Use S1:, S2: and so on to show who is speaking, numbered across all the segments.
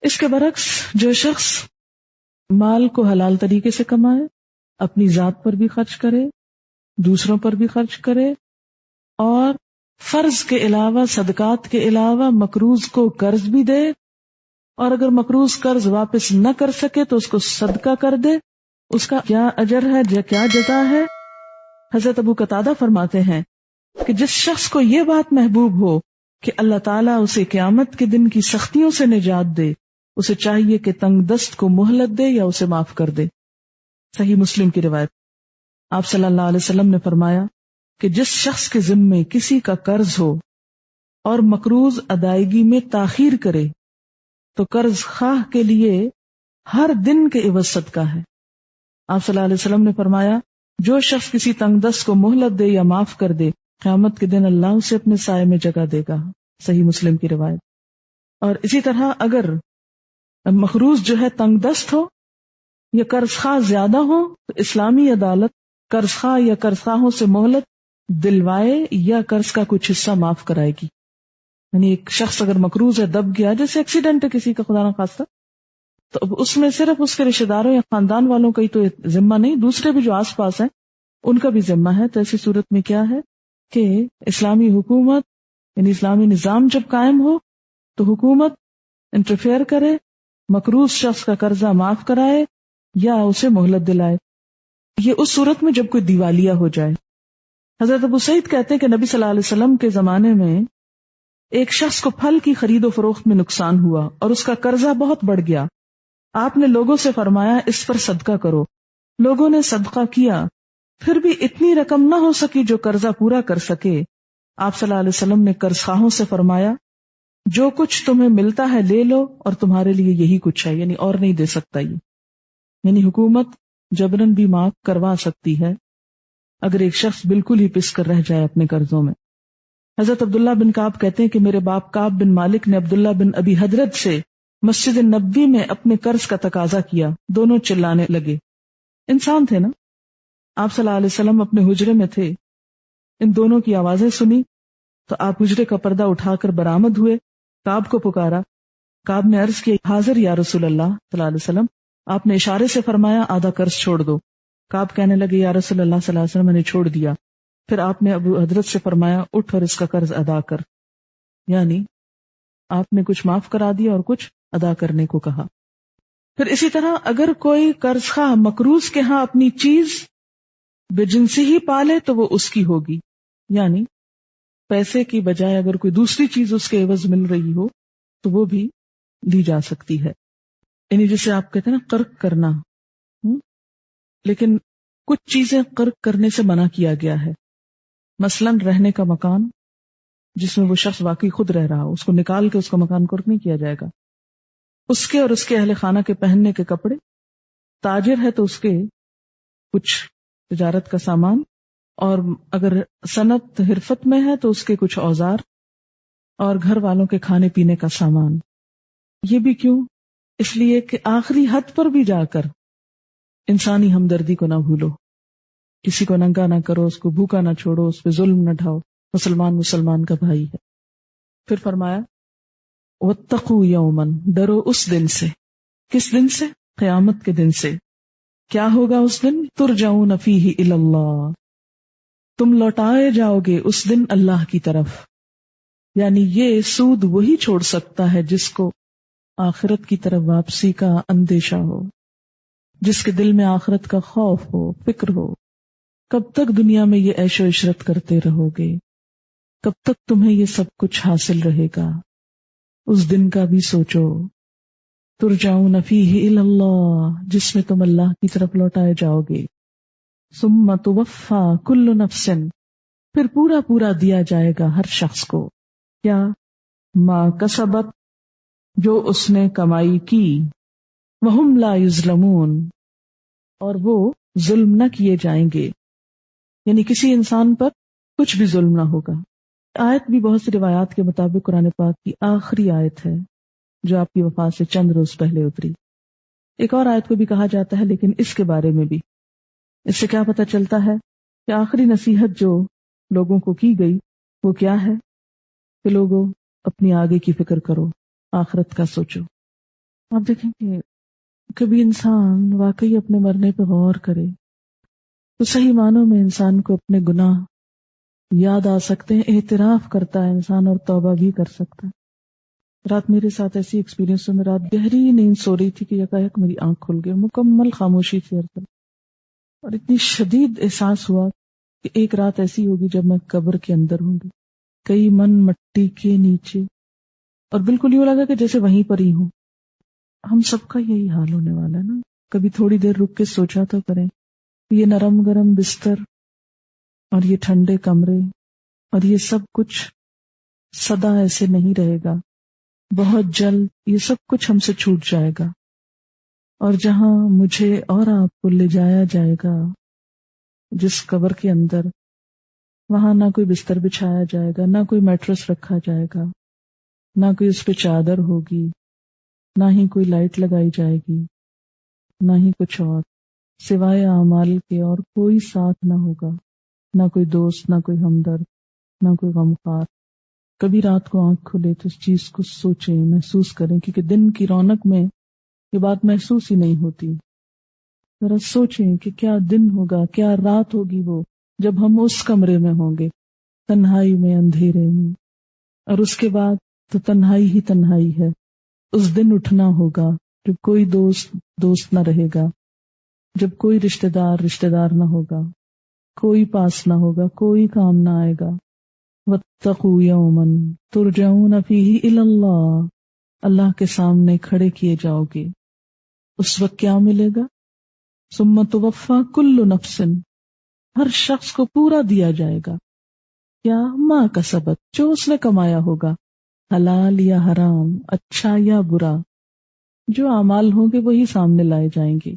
S1: اس کے برعکس جو شخص مال کو حلال طریقے سے کمائے، اپنی ذات پر بھی خرچ کرے، دوسروں پر بھی خرچ کرے، اور فرض کے علاوہ، صدقات کے علاوہ مقروض کو قرض بھی دے، اور اگر مقروض قرض واپس نہ کر سکے تو اس کو صدقہ کر دے، اس کا کیا اجر ہے، کیا جزا ہے؟ حضرت ابو قتادہ فرماتے ہیں کہ جس شخص کو یہ بات محبوب ہو کہ اللہ تعالیٰ اسے قیامت کے دن کی سختیوں سے نجات دے، اسے چاہیے کہ تنگ دست کو مہلت دے یا اسے معاف کر دے۔ صحیح مسلم کی روایت۔ آپ صلی اللہ علیہ وسلم نے فرمایا کہ جس شخص کے ذمے کسی کا قرض ہو اور مقروض ادائیگی میں تاخیر کرے تو قرض خواہ کے لیے ہر دن کے عوض صدقہ ہے۔ آپ صلی اللہ علیہ وسلم نے فرمایا جو شخص کسی تنگ دست کو مہلت دے یا معاف کر دے، قیامت کے دن اللہ اسے اپنے سائے میں جگہ دے گا۔ صحیح مسلم کی روایت۔ اور اسی طرح اگر مقروض جو ہے تنگ دست ہو یا قرض خواہ زیادہ ہو تو اسلامی عدالت قرض خواہ یا قرض خواہوں سے مہلت دلوائے یا قرض کا کچھ حصہ معاف کرائے گی۔ یعنی ایک شخص اگر مقروض ہے، دب گیا، جیسے ایکسیڈنٹ ہے کسی کا خدا نخواستہ، تو اب اس میں صرف اس کے رشتہ داروں یا خاندان والوں کا ہی تو ذمہ نہیں، دوسرے بھی جو آس پاس ہیں ان کا بھی ذمہ ہے۔ تو ایسی صورت میں کیا ہے کہ اسلامی حکومت یعنی اسلامی نظام جب قائم ہو تو حکومت انٹرفیئر کرے، مقروض شخص کا قرضہ معاف کرائے یا اسے مہلت دلائے۔ یہ اس صورت میں جب کوئی دیوالیہ ہو جائے۔ حضرت ابو سعید کہتے ہیں کہ نبی صلی اللہ علیہ وسلم کے زمانے میں ایک شخص کو پھل کی خرید و فروخت میں نقصان ہوا اور اس کا قرضہ بہت بڑھ گیا۔ آپ نے لوگوں سے فرمایا اس پر صدقہ کرو۔ لوگوں نے صدقہ کیا، پھر بھی اتنی رقم نہ ہو سکی جو قرضہ پورا کر سکے۔ آپ صلی اللہ علیہ وسلم نے قرض خواہوں سے فرمایا جو کچھ تمہیں ملتا ہے لے لو، اور تمہارے لیے یہی کچھ ہے، یعنی اور نہیں دے سکتا یہ۔ یعنی حکومت جبرن بھی معاف کروا سکتی ہے اگر ایک شخص بالکل ہی پس کر رہ جائے اپنے قرضوں میں۔ حضرت عبداللہ بن کعب کہتے ہیں کہ میرے باپ کعب بن مالک نے عبداللہ بن ابی حضرت سے مسجد نبوی میں اپنے قرض کا تقاضا کیا۔ دونوں چلانے لگے، انسان تھے نا۔ آپ صلی اللہ علیہ وسلم اپنے حجرے میں تھے، ان دونوں کی آوازیں سنی تو آپ حجرے کا پردہ اٹھا کر برآمد ہوئے، کعب کو پکارا۔ کعب نے عرض کی حاضر یا رسول اللہ صلی اللہ علیہ وسلم۔ آپ نے اشارے سے فرمایا آدھا قرض چھوڑ دو۔ کعب کہنے لگے یا رسول اللہ صلی اللہ علیہ وسلم میں نے چھوڑ دیا۔ پھر آپ نے ابو حضرت سے فرمایا اٹھ اور اس کا قرض ادا کر، یعنی آپ نے کچھ معاف کرا دیا اور کچھ ادا کرنے کو کہا۔ پھر اسی طرح اگر کوئی قرض خواہ مقروض کے ہاں اپنی چیز بے جنسی ہی پالے تو وہ اس کی ہوگی، یعنی پیسے کی بجائے اگر کوئی دوسری چیز اس کے عوض مل رہی ہو تو وہ بھی دی جا سکتی ہے، یعنی جسے آپ کہتے ہیں نا قرض کرنا۔ لیکن کچھ چیزیں قرض کرنے سے منع کیا گیا ہے، مثلا رہنے کا مکان جس میں وہ شخص واقعی خود رہ رہا ہو، اس کو نکال کے اس کا مکان قرض نہیں کیا جائے گا۔ اس کے اور اس کے اہل خانہ کے پہننے کے کپڑے، تاجر ہے تو اس کے کچھ تجارت کا سامان، اور اگر صنعت حرفت میں ہے تو اس کے کچھ اوزار، اور گھر والوں کے کھانے پینے کا سامان۔ یہ بھی کیوں؟ اس لیے کہ آخری حد پر بھی جا کر انسانی ہمدردی کو نہ بھولو، کسی کو ننگا نہ کرو، اس کو بھوکا نہ چھوڑو، اس پہ ظلم نہ ڈھاؤ، مسلمان کا بھائی ہے۔ پھر فرمایا واتقوا یوما، ڈرو اس دن سے۔ کس دن سے؟ قیامت کے دن سے۔ کیا ہوگا اس دن؟ ترجعون فیہ الی اللہ، تم لوٹائے جاؤ گے اس دن اللہ کی طرف۔ یعنی یہ سود وہی چھوڑ سکتا ہے جس کو آخرت کی طرف واپسی کا اندیشہ ہو، جس کے دل میں آخرت کا خوف ہو، فکر ہو۔ کب تک دنیا میں یہ عیش و عشرت کرتے رہو گے؟ کب تک تمہیں یہ سب کچھ حاصل رہے گا؟ اس دن کا بھی سوچو۔ ترجعون فیہ الی اللہ، جس میں تم اللہ کی طرف لوٹائے جاؤ گے۔ ثم توفی کل نفس، پھر پورا پورا دیا جائے گا ہر شخص کو، کیا؟ ما کسبت، جو اس نے کمائی کی، وہم لا یظلمون، اور وہ ظلم نہ کیے جائیں گے، یعنی کسی انسان پر کچھ بھی ظلم نہ ہوگا۔ آیت بھی بہت سی روایات کے مطابق قرآن پاک کی آخری آیت ہے جو آپ کی وفات سے چند روز پہلے اتری۔ ایک اور آیت کو بھی کہا جاتا ہے لیکن اس کے بارے میں بھی، اس سے کیا پتہ چلتا ہے کہ آخری نصیحت جو لوگوں کو کی گئی وہ کیا ہے کہ لوگوں اپنی آگے کی فکر کرو، آخرت کا سوچو۔ آپ دیکھیں کہ کبھی انسان واقعی اپنے مرنے پہ غور کرے تو صحیح معنوں میں انسان کو اپنے گناہ یاد آ سکتے ہیں، اعتراف کرتا ہے انسان اور توبہ بھی کر سکتا ہے۔ رات میرے ساتھ ایسی ایکسپیرینس میں رات گہری نیند سو رہی تھی کہ یکایک میری آنکھ کھل گئی، مکمل خاموشی تھی اور اتنی شدید احساس ہوا کہ ایک رات ایسی ہوگی جب میں قبر کے اندر ہوں گی، کئی من مٹی کے نیچے، اور بالکل یوں لگا کہ جیسے وہیں پر ہی ہوں۔ ہم سب کا یہی حال ہونے والا ہے نا۔ کبھی تھوڑی دیر رک کے سوچا تو کریں، یہ نرم گرم بستر اور یہ ٹھنڈے کمرے اور یہ سب کچھ سدا ایسے نہیں رہے گا، بہت جلد یہ سب کچھ ہم سے چھوٹ جائے گا، اور جہاں مجھے اور آپ کو لے جایا جائے گا جس قبر کے اندر، وہاں نہ کوئی بستر بچھایا جائے گا، نہ کوئی میٹرس رکھا جائے گا، نہ کوئی اس پہ چادر ہوگی، نہ ہی کوئی لائٹ لگائی جائے گی، نہ ہی کچھ اور، سوائے اعمال کے اور کوئی ساتھ نہ ہوگا، نہ کوئی دوست، نہ کوئی ہمدرد، نہ کوئی غمخوار۔ کبھی رات کو آنکھ کھلے تو اس چیز کو سوچیں، محسوس کریں، کیونکہ دن کی رونق میں یہ بات محسوس ہی نہیں ہوتی۔ ذرا سوچیں کہ کیا دن ہوگا، کیا رات ہوگی وہ جب ہم اس کمرے میں ہوں گے، تنہائی میں، اندھیرے میں، اور اس کے بعد تو تنہائی ہی تنہائی ہے۔ اس دن اٹھنا ہوگا جب کوئی دوست نہ رہے گا، جب کوئی رشتہ دار نہ ہوگا، کوئی پاس نہ ہوگا، کوئی کام نہ آئے گا۔ وَاتَّقُوا يَوْمًا تُرْجَعُونَ فِيهِ إِلَى اللَّهِ، اللہ کے سامنے کھڑے کیے جاؤ گے۔ اس وقت کیا ملے گا؟ ثُمَّ تُوَفَّى كُلُّ نَفْسٍ، ہر شخص کو پورا دیا جائے گا، کیا ما کسبت، جو اس نے کمایا ہوگا، حلال یا حرام، اچھا یا برا، جو اعمال ہوں گے وہی سامنے لائے جائیں گے۔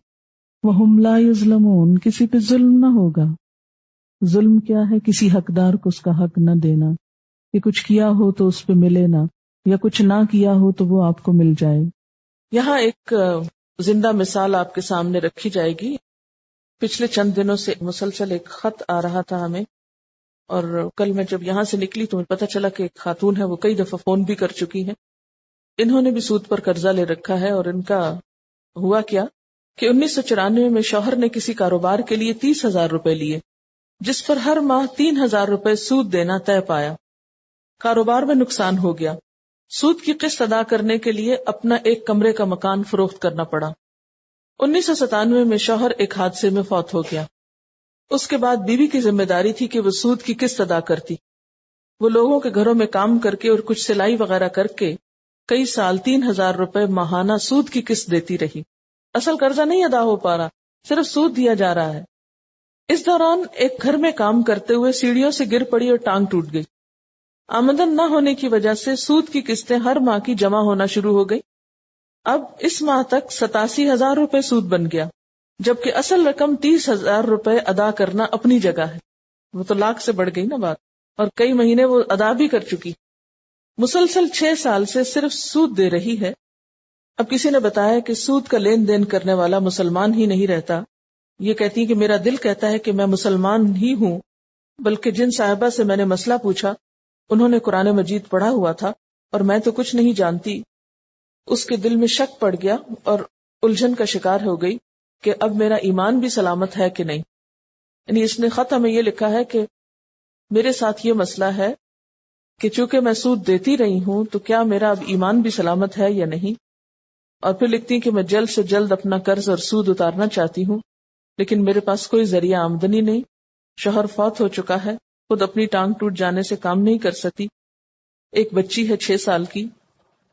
S1: وَهُمْ لَا يُظْلَمُونَ، کسی پہ ظلم نہ ہوگا۔ ظلم کیا ہے؟ کسی حقدار کو اس کا حق نہ دینا، کہ کچھ کیا ہو تو اس پہ ملے نہ، یا کچھ نہ کیا ہو تو وہ آپ کو مل جائے۔
S2: یہاں ایک زندہ مثال آپ کے سامنے رکھی جائے گی۔ پچھلے چند دنوں سے مسلسل ایک خط آ رہا تھا ہمیں، اور کل میں جب یہاں سے نکلی تو مجھے پتا چلا کہ ایک خاتون ہے، وہ کئی دفعہ فون بھی کر چکی ہیں۔ انہوں نے بھی سود پر قرضہ لے رکھا ہے، اور ان کا ہوا کیا کہ 1994 میں شوہر نے کسی کاروبار کے لیے 30,000 روپے لیے، جس پر ہر ماہ 3,000 روپے سود دینا طے پایا۔ کاروبار میں نقصان ہو گیا، سود کی قسط ادا کرنے کے لیے اپنا ایک کمرے کا مکان فروخت کرنا پڑا۔ 1997 میں شوہر ایک حادثے میں فوت ہو گیا۔ اس کے بعد بیوی کی ذمہ داری تھی کہ وہ سود کی قسط ادا کرتی۔ وہ لوگوں کے گھروں میں کام کر کے اور کچھ سلائی وغیرہ کر کے کئی سال 3,000 روپے ماہانہ سود کی قسط دیتی رہی۔ اصل قرضہ نہیں ادا ہو پا رہا، صرف سود دیا جا رہا ہے۔ اس دوران ایک گھر میں کام کرتے ہوئے سیڑھیوں سے گر پڑی اور ٹانگ ٹوٹ گئی۔ آمدن نہ ہونے کی وجہ سے سود کی قسطیں ہر ماہ کی جمع ہونا شروع ہو گئی۔ اب اس ماہ تک 87,000 روپے سود بن گیا، جبکہ اصل رقم 30,000 روپے ادا کرنا اپنی جگہ ہے۔ وہ تو لاکھ سے بڑھ گئی نا بات، اور کئی مہینے وہ ادا بھی کر چکی۔ مسلسل 6 سال سے صرف سود دے رہی ہے۔ اب کسی نے بتایا کہ سود کا لین دین کرنے والا مسلمان ہی نہیں رہتا۔ یہ کہتی کہ میرا دل کہتا ہے کہ میں مسلمان ہی ہوں، بلکہ جن صاحبہ سے میں نے مسئلہ پوچھا انہوں نے قرآن مجید پڑھا ہوا تھا اور میں تو کچھ نہیں جانتی۔ اس کے دل میں شک پڑ گیا اور الجھن کا شکار ہو گئی کہ اب میرا ایمان بھی سلامت ہے کہ نہیں۔ یعنی اس نے خط ہمیں یہ لکھا ہے کہ میرے ساتھ یہ مسئلہ ہے کہ چونکہ میں سود دیتی رہی ہوں تو کیا میرا اب ایمان بھی سلامت ہے یا نہیں۔ اور پھر لکھتی کہ میں جلد سے جلد اپنا قرض اور سود اتارنا چاہتی ہوں، لیکن میرے پاس کوئی ذریعہ آمدنی نہیں، شوہر فوت ہو چکا ہے، خود اپنی ٹانگ ٹوٹ جانے سے کام نہیں کر سکتی، ایک بچی ہے 6 سال کی۔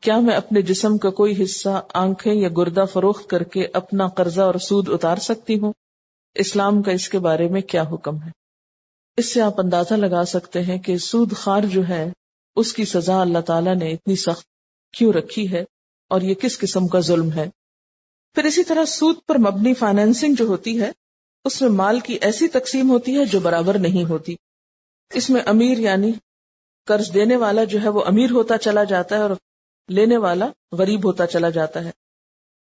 S2: کیا میں اپنے جسم کا کوئی حصہ، آنکھیں یا گردہ فروخت کر کے اپنا قرضہ اور سود اتار سکتی ہوں؟ اسلام کا اس کے بارے میں کیا حکم ہے؟ اس سے آپ اندازہ لگا سکتے ہیں کہ سود خوار جو ہے اس کی سزا اللہ تعالیٰ نے اتنی سخت کیوں رکھی ہے، اور یہ کس قسم کا ظلم ہے۔ پھر اسی طرح سود پر مبنی فائنینسنگ جو ہوتی ہے اس میں مال کی ایسی تقسیم ہوتی ہے جو برابر نہیں ہوتی۔ اس میں امیر یعنی قرض دینے والا جو ہے وہ امیر ہوتا چلا جاتا ہے اور لینے والا غریب ہوتا چلا جاتا ہے۔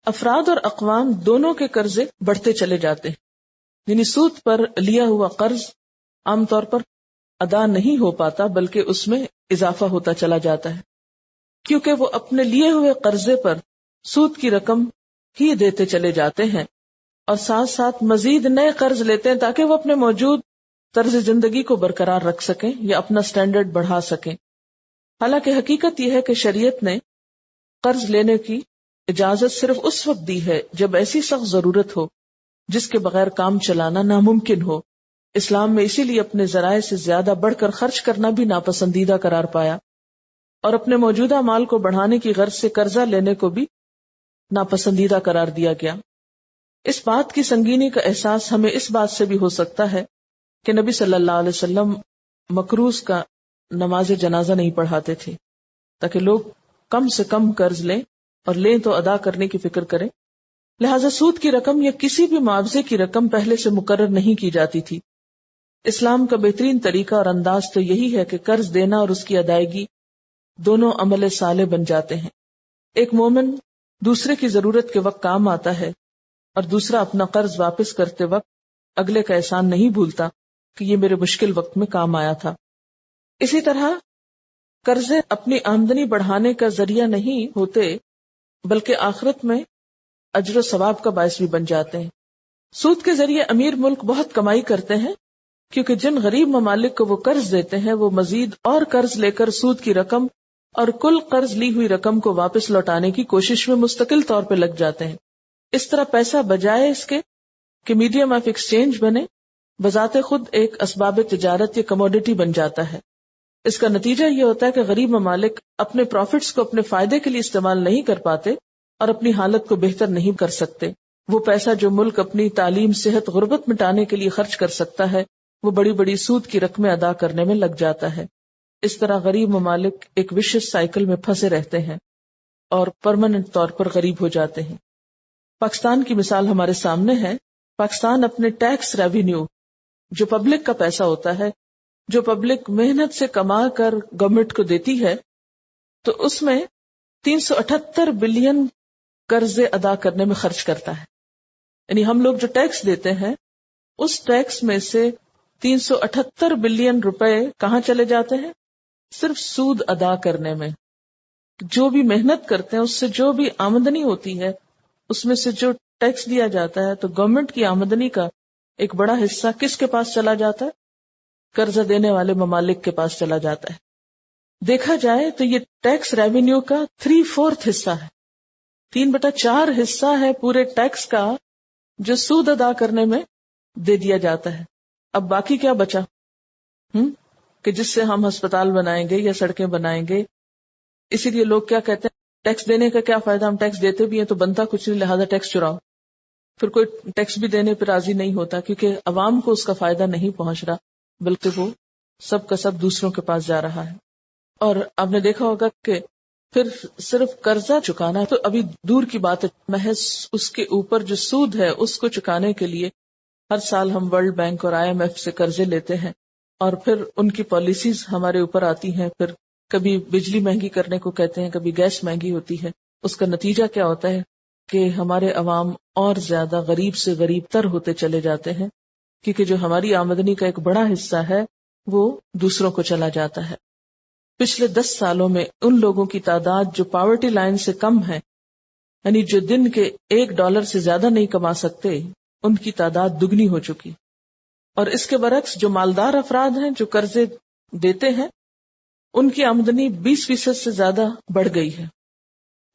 S2: افراد اور اقوام دونوں کے قرضے بڑھتے چلے جاتے ہیں، یعنی سود پر لیا ہوا قرض عام طور پر ادا نہیں ہو پاتا بلکہ اس میں اضافہ ہوتا چلا جاتا ہے، کیونکہ وہ اپنے لیے ہوئے قرضے پر سود کی رقم ہی دیتے چلے جاتے ہیں اور ساتھ ساتھ مزید نئے قرض لیتے ہیں تاکہ وہ اپنے موجود طرز زندگی کو برقرار رکھ سکیں یا اپنا سٹینڈرڈ بڑھا سکیں. حالانکہ حقیقت یہ ہے کہ شریعت نے قرض لینے کی اجازت صرف اس وقت دی ہے جب ایسی سخت ضرورت ہو جس کے بغیر کام چلانا ناممکن ہو. اسلام میں اسی لیے اپنے ذرائع سے زیادہ بڑھ کر خرچ کرنا بھی ناپسندیدہ قرار پایا اور اپنے موجودہ مال کو بڑھانے کی غرض سے قرضہ لینے کو بھی ناپسندیدہ قرار دیا گیا. اس بات کی سنگینی کا احساس ہمیں اس بات سے بھی ہو سکتا ہے کہ نبی صلی اللہ علیہ وسلم مقروض کا نماز جنازہ نہیں پڑھاتے تھے تاکہ لوگ کم سے کم قرض لیں اور لیں تو ادا کرنے کی فکر کریں. لہذا سود کی رقم یا کسی بھی معاوضے کی رقم پہلے سے مقرر نہیں کی جاتی تھی. اسلام کا بہترین طریقہ اور انداز تو یہی ہے کہ قرض دینا اور اس کی ادائیگی دونوں عمل صالح بن جاتے ہیں. ایک مومن دوسرے کی ضرورت کے وقت کام آتا ہے اور دوسرا اپنا قرض واپس کرتے وقت اگلے کا احسان نہیں بھولتا کہ یہ میرے مشکل وقت میں کام آیا تھا. اسی طرح قرضے اپنی آمدنی بڑھانے کا ذریعہ نہیں ہوتے بلکہ آخرت میں اجر و ثواب کا باعث بھی بن جاتے ہیں. سود کے ذریعے امیر ملک بہت کمائی کرتے ہیں کیونکہ جن غریب ممالک کو وہ قرض دیتے ہیں وہ مزید اور قرض لے کر سود کی رقم اور کل قرض لی ہوئی رقم کو واپس لوٹانے کی کوشش میں مستقل طور پہ لگ جاتے ہیں. اس طرح پیسہ بجائے اس کے کہ میڈیم آف ایکسچینج بنے بذات خود ایک اسباب تجارت یا کموڈٹی بن جاتا ہے. اس کا نتیجہ یہ ہوتا ہے کہ غریب ممالک اپنے پروفٹس کو اپنے فائدے کے لیے استعمال نہیں کر پاتے اور اپنی حالت کو بہتر نہیں کر سکتے. وہ پیسہ جو ملک اپنی تعلیم، صحت، غربت مٹانے کے لیے خرچ کر سکتا ہے وہ بڑی بڑی سود کی رقمیں ادا کرنے میں لگ جاتا ہے. اس طرح غریب ممالک ایک وشیس سائیکل میں پھنسے رہتے ہیں اور پرماننٹ طور پر غریب ہو جاتے ہیں. پاکستان کی مثال ہمارے سامنے ہے. پاکستان اپنے ٹیکس ریونیو جو پبلک کا پیسہ ہوتا ہے، جو پبلک محنت سے کما کر گورنمنٹ کو دیتی ہے، تو اس میں 378 بلین قرضے ادا کرنے میں خرچ کرتا ہے. یعنی ہم لوگ جو ٹیکس دیتے ہیں اس ٹیکس میں سے 378 بلین روپے کہاں چلے جاتے ہیں؟ صرف سود ادا کرنے میں. جو بھی محنت کرتے ہیں اس سے جو بھی آمدنی ہوتی ہے اس میں سے جو ٹیکس دیا جاتا ہے تو گورنمنٹ کی آمدنی کا ایک بڑا حصہ کس کے پاس چلا جاتا ہے؟ قرضہ دینے والے ممالک کے پاس چلا جاتا ہے. دیکھا جائے تو یہ ٹیکس ریونیو کا 3/4 حصہ ہے. 3/4 حصہ ہے پورے ٹیکس کا جو سود ادا کرنے میں دے دیا جاتا ہے. اب باقی کیا بچا کہ جس سے ہم ہسپتال بنائیں گے یا سڑکیں بنائیں گے. اسی لیے لوگ کیا کہتے ہیں ٹیکس دینے کا کیا فائدہ، ہم ٹیکس دیتے بھی ہیں تو بنتا کچھ نہیں، لہذا ٹیکس چراؤ. پھر کوئی ٹیکس بھی دینے پہ راضی نہیں ہوتا کیونکہ عوام کو اس کا فائدہ نہیں پہنچ رہا بلکہ وہ سب کا سب دوسروں کے پاس جا رہا ہے. اور آپ نے دیکھا ہوگا کہ پھر صرف قرضہ چکانا تو ابھی دور کی بات ہے، محض اس کے اوپر جو سود ہے اس کو چکانے کے لیے ہر سال ہم ورلڈ بینک اور IMF سے قرضے لیتے ہیں اور پھر ان کی پالیسیز ہمارے اوپر آتی ہیں. پھر کبھی بجلی مہنگی کرنے کو کہتے ہیں، کبھی گیس مہنگی ہوتی ہے. اس کا نتیجہ کیا ہوتا ہے کہ ہمارے عوام اور زیادہ غریب سے غریب تر ہوتے چلے جاتے ہیں کیونکہ جو ہماری آمدنی کا ایک بڑا حصہ ہے وہ دوسروں کو چلا جاتا ہے. پچھلے 10 سالوں میں ان لوگوں کی تعداد جو پاورٹی لائن سے کم ہے، یعنی جو دن کے $1 سے زیادہ نہیں کما سکتے، ان کی تعداد دگنی ہو چکی. اور اس کے برعکس جو مالدار افراد ہیں جو قرضے دیتے ہیں ان کی آمدنی 20% سے زیادہ بڑھ گئی ہے.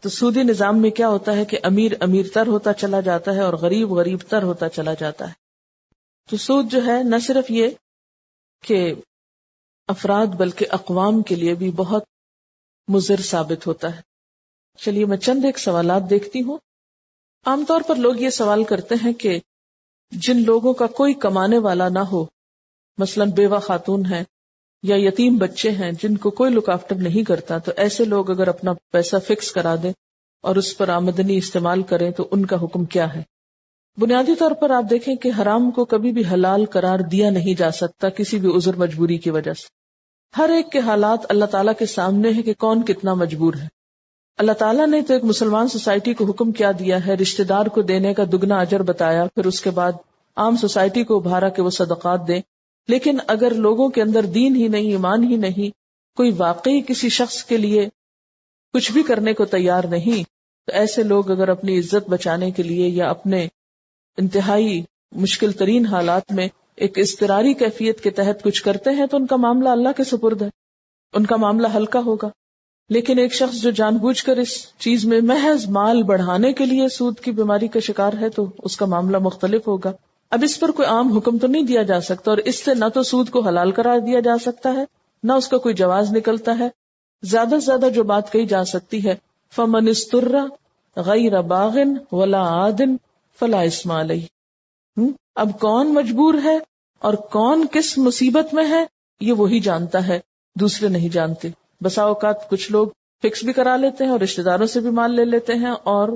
S2: تو سودی نظام میں کیا ہوتا ہے کہ امیر امیر تر ہوتا چلا جاتا ہے اور غریب غریب تر ہوتا چلا جاتا ہے. تو سود جو ہے نہ صرف یہ کہ افراد بلکہ اقوام کے لیے بھی بہت مضر ثابت ہوتا ہے. چلیے میں چند ایک سوالات دیکھتی ہوں. عام طور پر لوگ یہ سوال کرتے ہیں کہ جن لوگوں کا کوئی کمانے والا نہ ہو، مثلا بیوہ خاتون ہیں یا یتیم بچے ہیں جن کو کوئی لک آفٹر نہیں کرتا، تو ایسے لوگ اگر اپنا پیسہ فکس کرا دیں اور اس پر آمدنی استعمال کریں تو ان کا حکم کیا ہے؟ بنیادی طور پر آپ دیکھیں کہ حرام کو کبھی بھی حلال قرار دیا نہیں جا سکتا کسی بھی عذر مجبوری کی وجہ سے. ہر ایک کے حالات اللہ تعالیٰ کے سامنے ہے کہ کون کتنا مجبور ہے. اللہ تعالیٰ نے تو ایک مسلمان سوسائٹی کو حکم کیا دیا ہے، رشتہ دار کو دینے کا دگنا اجر بتایا، پھر اس کے بعد عام سوسائٹی کو ابھارا کہ وہ صدقات دیں. لیکن اگر لوگوں کے اندر دین ہی نہیں، ایمان ہی نہیں، کوئی واقعی کسی شخص کے لیے کچھ بھی کرنے کو تیار نہیں، تو ایسے لوگ اگر اپنی عزت بچانے کے لیے یا اپنے انتہائی مشکل ترین حالات میں ایک اضطراری کیفیت کے تحت کچھ کرتے ہیں تو ان کا معاملہ اللہ کے سپرد ہے، ان کا معاملہ ہلکا ہوگا. لیکن ایک شخص جو جان بوجھ کر اس چیز میں محض مال بڑھانے کے لیے سود کی بیماری کا شکار ہے تو اس کا معاملہ مختلف ہوگا. اب اس پر کوئی عام حکم تو نہیں دیا جا سکتا، اور اس سے نہ تو سود کو حلال قرار دیا جا سکتا ہے نہ اس کا کوئی جواز نکلتا ہے. زیادہ سے زیادہ جو بات کہی جا سکتی ہے فمن استر غیر باغ ولا عاد فلا اثم علیہ. اب کون مجبور ہے اور کون کس مصیبت میں ہے یہ وہی جانتا ہے، دوسرے نہیں جانتے. بسا اوقات کچھ لوگ فکس بھی کرا لیتے ہیں اور رشتہ داروں سے بھی مال لے لیتے ہیں اور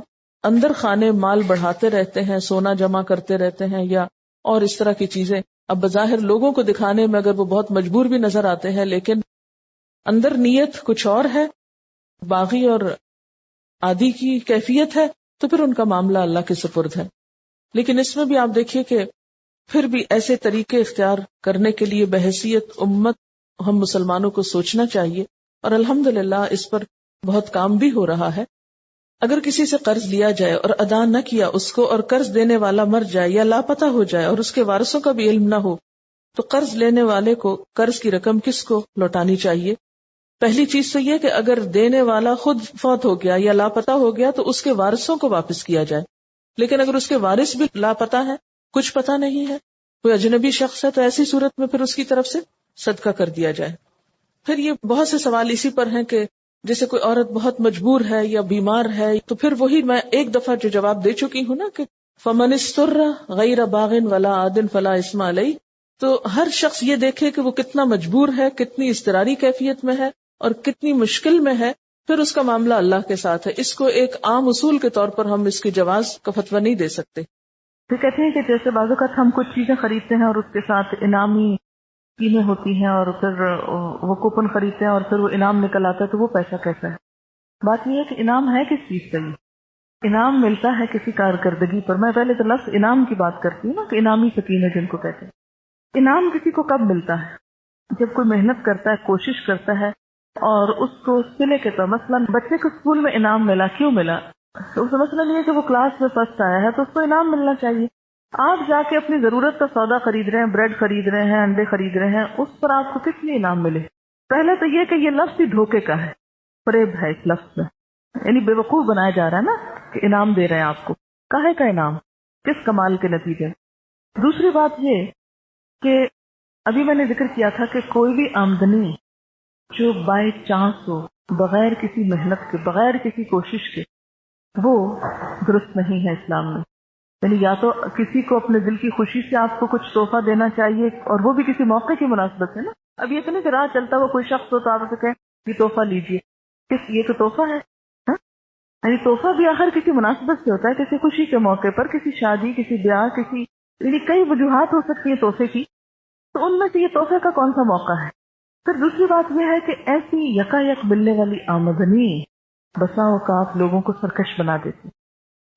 S2: اندر خانے مال بڑھاتے رہتے ہیں، سونا جمع کرتے رہتے ہیں یا اور اس طرح کی چیزیں. اب بظاہر لوگوں کو دکھانے میں اگر وہ بہت مجبور بھی نظر آتے ہیں لیکن اندر نیت کچھ اور ہے، باغی اور عادی کی کیفیت ہے، تو پھر ان کا معاملہ اللہ کے سپرد ہے. لیکن اس میں بھی آپ دیکھیے کہ پھر بھی ایسے طریقے اختیار کرنے کے لیے بحیثیت امت ہم مسلمانوں کو سوچنا چاہیے، اور الحمدللہ اس پر بہت کام بھی ہو رہا ہے. اگر کسی سے قرض لیا جائے اور ادا نہ کیا اس کو، اور قرض دینے والا مر جائے یا لاپتہ ہو جائے اور اس کے وارثوں کا بھی علم نہ ہو، تو قرض لینے والے کو قرض کی رقم کس کو لوٹانی چاہیے؟ پہلی چیز تو یہ کہ اگر دینے والا خود فوت ہو گیا یا لاپتہ ہو گیا تو اس کے وارثوں کو واپس کیا جائے. لیکن اگر اس کے وارث بھی لاپتہ ہیں، کچھ پتہ نہیں ہے، کوئی اجنبی شخص ہے، تو ایسی صورت میں پھر اس کی طرف سے صدقہ کر دیا جائے. پھر یہ بہت سے سوال اسی پر ہیں کہ جیسے کوئی عورت بہت مجبور ہے یا بیمار ہے، تو پھر وہی میں ایک دفعہ جو جواب دے چکی ہوں نا کہ فمن استر غیر باغ ولا عاد فلا اثم علیہ. تو ہر شخص یہ دیکھے کہ وہ کتنا مجبور ہے، کتنی اضطراری کیفیت میں ہے اور کتنی مشکل میں ہے، پھر اس کا معاملہ اللہ کے ساتھ ہے. اس کو ایک عام اصول کے طور پر ہم اس کی جواز کا فتویٰ نہیں دے سکتے.
S1: تو کہتے ہیں کہ جیسے بعض اوقات ہم کچھ چیزیں خریدتے ہیں اور اس کے ساتھ انعامی اسکیمیں ہوتی ہیں اور پھر وہ کوپن خریدتے ہیں اور پھر وہ انعام نکل آتا ہے، تو وہ پیسہ کیسا ہے؟ بات یہ ہے کہ انعام ہے کس چیز کا؟ یہ انعام ملتا ہے کسی کارکردگی پر. میں پہلے تو لفظ انعام کی بات کرتی ہوں نا کہ انعامی سکینہ جن کو کہتے ہیں. انعام کسی کو کب ملتا ہے؟ جب کوئی محنت کرتا ہے، کوشش کرتا ہے اور اس کو صلے کے طور، مثلا بچے کو اسکول میں انعام ملا، کیوں ملا؟ تو اس کا مسئلہ نہیں ہے کہ وہ کلاس میں فرسٹ آیا ہے تو اس کو انعام ملنا چاہیے. آپ جا کے اپنی ضرورت کا سودا خرید رہے ہیں، بریڈ خرید رہے ہیں، انڈے خرید رہے ہیں، اس پر آپ کو کس لیے انعام ملے؟ پہلے تو یہ کہ یہ لفظ ہی دھوکے کا ہے، فریب ہے اس لفظ میں، یعنی بے وقوف بنایا جا رہا ہے نا کہ انعام دے رہے ہیں آپ کو. کاہے کا انعام؟ کس کمال کے نتیجے؟ دوسری بات یہ کہ ابھی میں نے ذکر کیا تھا کہ کوئی بھی آمدنی جو بائی چانس ہو، بغیر کسی محنت کے، بغیر کسی کوشش کے، وہ درست نہیں ہے اسلام میں. یعنی یا تو کسی کو اپنے دل کی خوشی سے آپ کو کچھ تحفہ دینا چاہیے، اور وہ بھی کسی موقع کی مناسبت سے نا. اب یہ تو نہیں کہ راہ چلتا ہوا کوئی شخص ہو تو آپ سے کہیں یہ تحفہ لیجیے، یہ تو تحفہ ہے. یعنی تحفہ بھی آخر کسی مناسبت سے ہوتا ہے، کسی خوشی کے موقع پر، کسی شادی، کسی بیاہ، کسی، یعنی کئی وجوہات ہو سکتی ہیں تحفے کی، تو ان میں سے یہ تحفے کا کون سا موقع ہے؟ پھر دوسری بات یہ ہے کہ ایسی یکایک ملنے والی آمدنی بسا اوقات لوگوں کو سرکش بنا دیتی.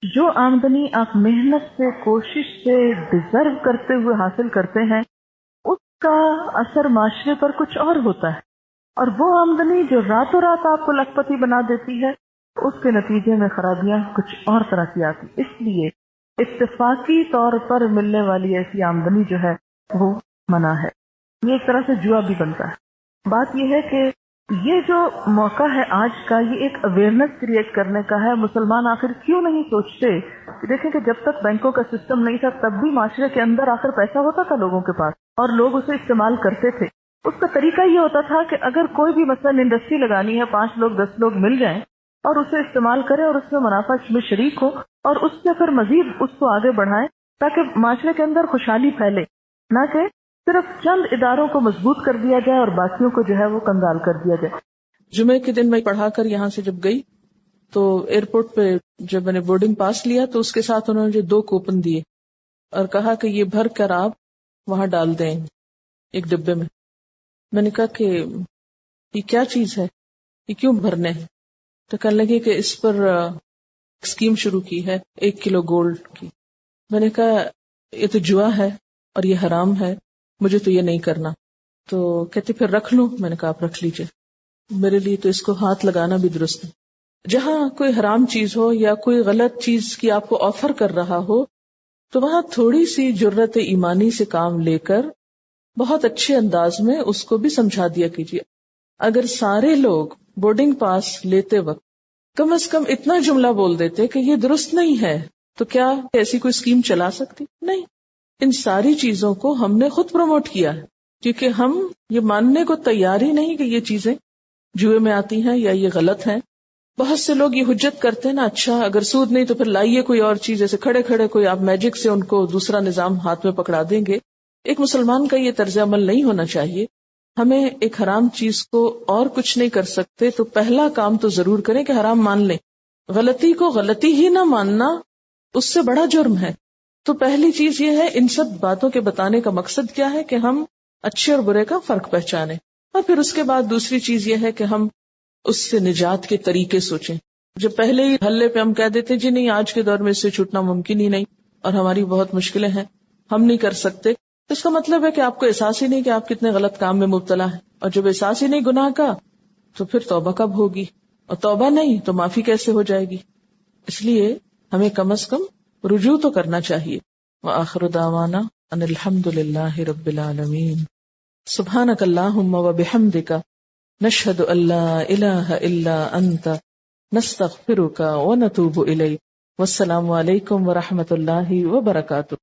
S1: جو آمدنی آپ محنت سے، کوشش سے، ڈیزرو کرتے ہوئے حاصل کرتے ہیں، اس کا اثر معاشرے پر کچھ اور ہوتا ہے، اور وہ آمدنی جو راتوں رات آپ کو لکھپتی بنا دیتی ہے، اس کے نتیجے میں خرابیاں کچھ اور طرح کی آتی. اس لیے اتفاقی طور پر ملنے والی ایسی آمدنی جو ہے وہ منع ہے. یہ ایک طرح سے جوا بھی بنتا ہے. بات یہ ہے کہ یہ جو موقع ہے آج کا، یہ ایک اویئرنیس کریٹ کرنے کا ہے. مسلمان آخر کیوں نہیں سوچتے؟ دیکھیں کہ جب تک بینکوں کا سسٹم نہیں تھا تب بھی معاشرے کے اندر آخر پیسہ ہوتا تھا لوگوں کے پاس، اور لوگ اسے استعمال کرتے تھے. اس کا طریقہ یہ ہوتا تھا کہ اگر کوئی بھی مثلا انڈسٹری لگانی ہے، 5 لوگ 10 لوگ مل جائیں اور اسے استعمال کریں اور اس میں منافع میں شریک ہو، اور اس سے پھر مزید اس کو آگے بڑھائیں تاکہ معاشرے کے اندر خوشحالی پھیلے، نہ کہ صرف چند اداروں کو مضبوط کر دیا جائے اور باقیوں کو جو ہے وہ کنگال کر دیا جائے.
S2: جمعے کے دن میں پڑھا کر یہاں سے جب گئی تو ایئرپورٹ پہ جب میں نے بورڈنگ پاس لیا تو اس کے ساتھ انہوں نے مجھے 2 کوپن دیے اور کہا کہ یہ بھر کر آپ وہاں ڈال دیں ایک ڈبے میں. میں نے کہا کہ یہ کیا چیز ہے، یہ کیوں بھرنے ہیں؟ تو کہنے لگے کہ اس پر اسکیم شروع کی ہے 1 کلو گولڈ کی. میں نے کہا یہ تو جوا ہے اور یہ حرام ہے، مجھے تو یہ نہیں کرنا. تو کہتے پھر رکھ لوں. میں نے کہا آپ رکھ لیجئے، میرے لیے تو اس کو ہاتھ لگانا بھی درست ہے. جہاں کوئی حرام چیز ہو یا کوئی غلط چیز کی آپ کو آفر کر رہا ہو تو وہاں تھوڑی سی جرت ایمانی سے کام لے کر بہت اچھے انداز میں اس کو بھی سمجھا دیا کیجیے. اگر سارے لوگ بورڈنگ پاس لیتے وقت کم از کم اتنا جملہ بول دیتے کہ یہ درست نہیں ہے تو کیا ایسی کوئی اسکیم چلا سکتی؟ نہیں. ان ساری چیزوں کو ہم نے خود پروموٹ کیا ہے کیونکہ ہم یہ ماننے کو تیار ہی نہیں کہ یہ چیزیں جوئے میں آتی ہیں یا یہ غلط ہیں. بہت سے لوگ یہ حجت کرتے ہیں نا، اچھا اگر سود نہیں تو پھر لائیے کوئی اور چیز، جیسے کھڑے کھڑے کوئی آپ میجک سے ان کو دوسرا نظام ہاتھ میں پکڑا دیں گے. ایک مسلمان کا یہ طرز عمل نہیں ہونا چاہیے. ہمیں ایک حرام چیز کو اور کچھ نہیں کر سکتے تو پہلا کام تو ضرور کریں کہ حرام مان لیں. غلطی کو غلطی ہی نہ ماننا اس سے بڑا جرم ہے. تو پہلی چیز یہ ہے، ان سب باتوں کے بتانے کا مقصد کیا ہے کہ ہم اچھے اور برے کا فرق پہچانیں، اور پھر اس کے بعد دوسری چیز یہ ہے کہ ہم اس سے نجات کے طریقے سوچیں. جب پہلے ہی حلے پہ ہم کہہ دیتے جی نہیں آج کے دور میں اس سے چھوٹنا ممکن ہی نہیں اور ہماری بہت مشکلیں ہیں، ہم نہیں کر سکتے، تو اس کا مطلب ہے کہ آپ کو احساس ہی نہیں کہ آپ کتنے غلط کام میں مبتلا ہیں. اور جب احساس ہی نہیں گناہ کا تو پھر توبہ کب ہوگی؟ اور توبہ نہیں تو معافی کیسے ہو جائے گی؟ اس لیے ہمیں کم از کم رجوع تو کرنا چاہیے. وآخر دعوانا ان الحمد للہ رب العالمین. سبحانک اللہم وبحمدک نشہد ان لا الہ الا انت نستغفرک ونتوب الیک. والسلام علیکم ورحمۃ اللہ وبرکاتہ.